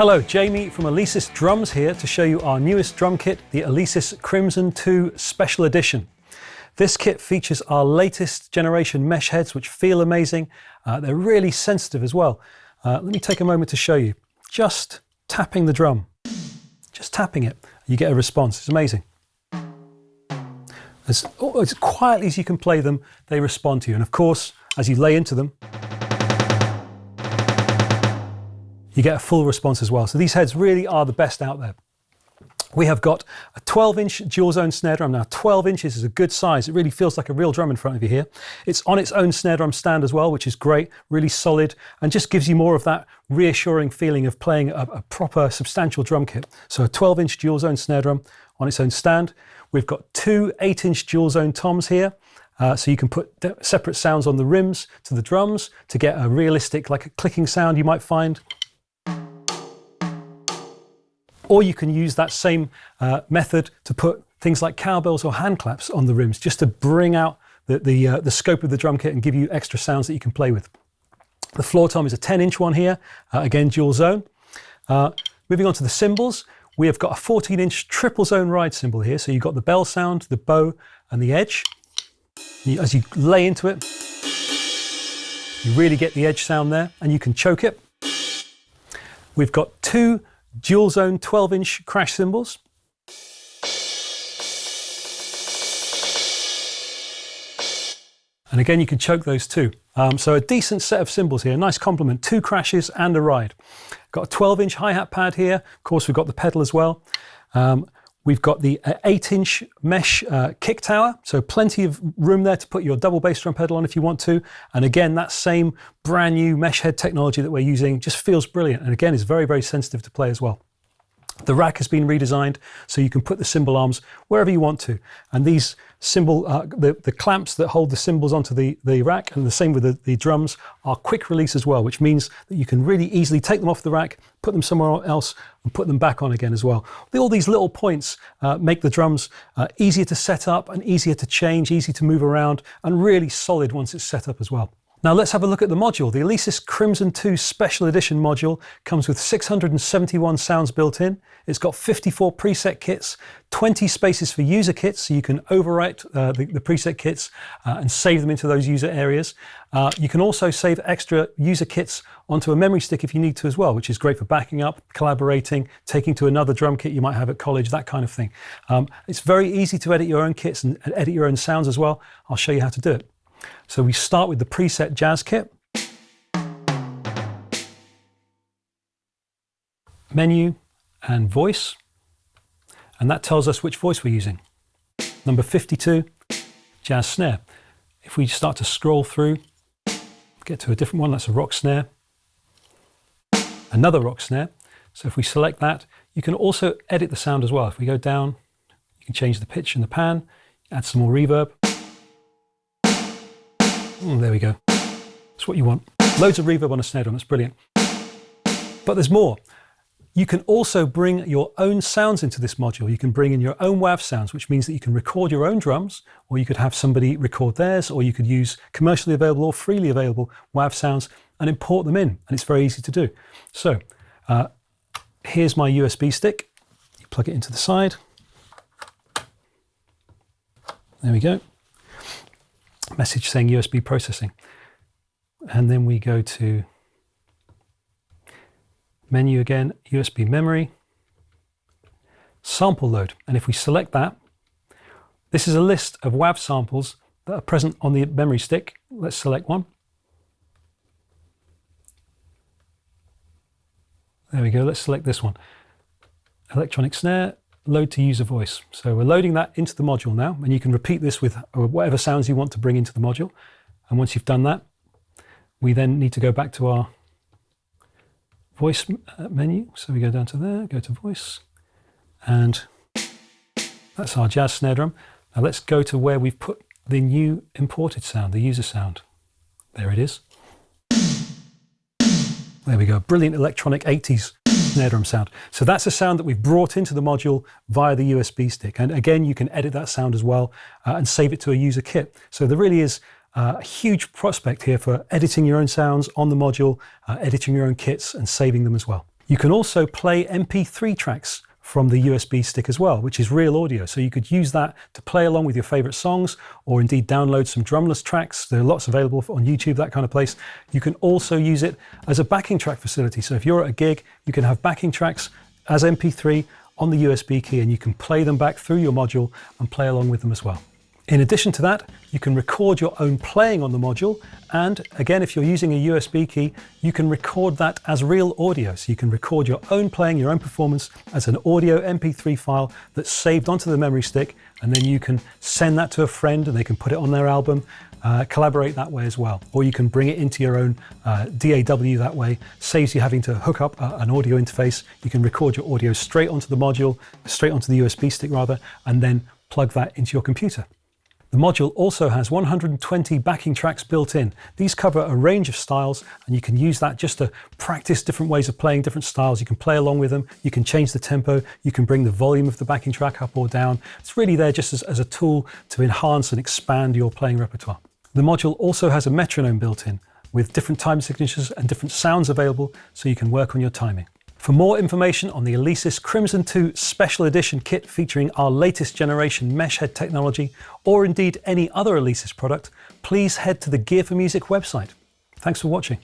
Hello, Jamie from Alesis Drums here to show you our newest drum kit, the Alesis Crimson 2 Special Edition. This kit features our latest generation mesh heads, which feel amazing. They're really sensitive as well. Let me take a moment to show you. Just tapping the drum, just tapping it, you get a response. It's amazing. As quietly as you can play them, they respond to you. And of course, as you lay into them, you get a full response as well. So these heads really are the best out there. We have got a 12-inch dual zone snare drum. Now 12 inches is a good size. It really feels like a real drum in front of you here. It's on its own snare drum stand as well, which is great, really solid, and just gives you more of that reassuring feeling of playing a proper substantial drum kit. So a 12-inch dual zone snare drum on its own stand. We've got two 8-inch dual zone toms here. So you can put separate sounds on the rims to the drums to get a realistic, like a clicking sound you might find. Or you can use that same method to put things like cowbells or hand claps on the rims, just to bring out the scope of the drum kit and give you extra sounds that you can play with. The floor tom is a 10-inch one here, again dual zone. Moving on to the cymbals, we have got a 14-inch triple zone ride cymbal here. So you've got the bell sound, the bow, and the edge. As you lay into it, you really get the edge sound there, and you can choke it. We've got two dual zone 12-inch crash cymbals. And again, you can choke those too. So a decent set of cymbals here, nice complement, two crashes and a ride. Got a 12-inch hi-hat pad here. Of course, we've got the pedal as well. We've got the 8-inch mesh kick tower, so plenty of room there to put your double bass drum pedal on if you want to. And again, that same brand new mesh head technology that we're using just feels brilliant. And again, is very, very sensitive to play as well. The rack has been redesigned so you can put the cymbal arms wherever you want to. And these cymbal, the clamps that hold the cymbals onto the rack, and the same with the drums, are quick release as well, which means that you can really easily take them off the rack, put them somewhere else, and put them back on again as well. All these little points make the drums easier to set up and easier to change, easy to move around, and really solid once it's set up as well. Now let's have a look at the module. The Alesis Crimson 2 Special Edition module comes with 671 sounds built in. It's got 54 preset kits, 20 spaces for user kits, so you can overwrite the preset kits and save them into those user areas. You can also save extra user kits onto a memory stick if you need to as well, which is great for backing up, collaborating, taking to another drum kit you might have at college, that kind of thing. It's very easy to edit your own kits and edit your own sounds as well. I'll show you how to do it. So we start with the preset jazz kit. Menu and voice. And that tells us which voice we're using. Number 52, jazz snare. If we start to scroll through, get to a different one, that's a rock snare. Another rock snare. So if we select that, you can also edit the sound as well. If we go down, you can change the pitch and the pan, add some more reverb. There we go. That's what you want. Loads of reverb on a snare drum, that's brilliant. But there's more. You can also bring your own sounds into this module. You can bring in your own WAV sounds, which means that you can record your own drums, or you could have somebody record theirs, or you could use commercially available or freely available WAV sounds and import them in, and it's very easy to do. So here's my USB stick. You plug it into the side. There we go. Message saying USB processing. And then we go to menu again, USB memory, sample load. And if we select that, this is a list of WAV samples that are present on the memory stick. Let's select one. There we go, let's select this one. Electronic snare, load to user voice. So we're loading that into the module now, and you can repeat this with whatever sounds you want to bring into the module. And once you've done that, we then need to go back to our voice menu. So we go down to there, go to voice, and that's our jazz snare drum. Now let's go to where we've put the new imported sound, the user sound. There it is. There we go, brilliant electronic 80s snare drum sound. So that's a sound that we've brought into the module via the USB stick. And again, you can edit that sound as well and save it to a user kit. So there really is a huge prospect here for editing your own sounds on the module, editing your own kits and saving them as well. You can also play MP3 tracks from the USB stick as well, which is real audio. So you could use that to play along with your favorite songs, or indeed download some drumless tracks. There are lots available on YouTube, that kind of place. You can also use it as a backing track facility. So if you're at a gig, you can have backing tracks as MP3 on the USB key, and you can play them back through your module and play along with them as well. In addition to that, you can record your own playing on the module, and again, if you're using a USB key, you can record that as real audio. So you can record your own playing, your own performance as an audio MP3 file that's saved onto the memory stick, and then you can send that to a friend and they can put it on their album, collaborate that way as well. Or you can bring it into your own DAW that way, saves you having to hook up an audio interface. You can record your audio straight onto the module, straight onto the USB stick rather, and then plug that into your computer. The module also has 120 backing tracks built in. These cover a range of styles, and you can use that just to practice different ways of playing different styles. You can play along with them, you can change the tempo, you can bring the volume of the backing track up or down. It's really there just as a tool to enhance and expand your playing repertoire. The module also has a metronome built in, with different time signatures and different sounds available, so you can work on your timing. For more information on the Alesis Crimson 2 Special Edition kit featuring our latest generation mesh head technology, or indeed any other Alesis product, please head to the Gear4music website. Thanks for watching.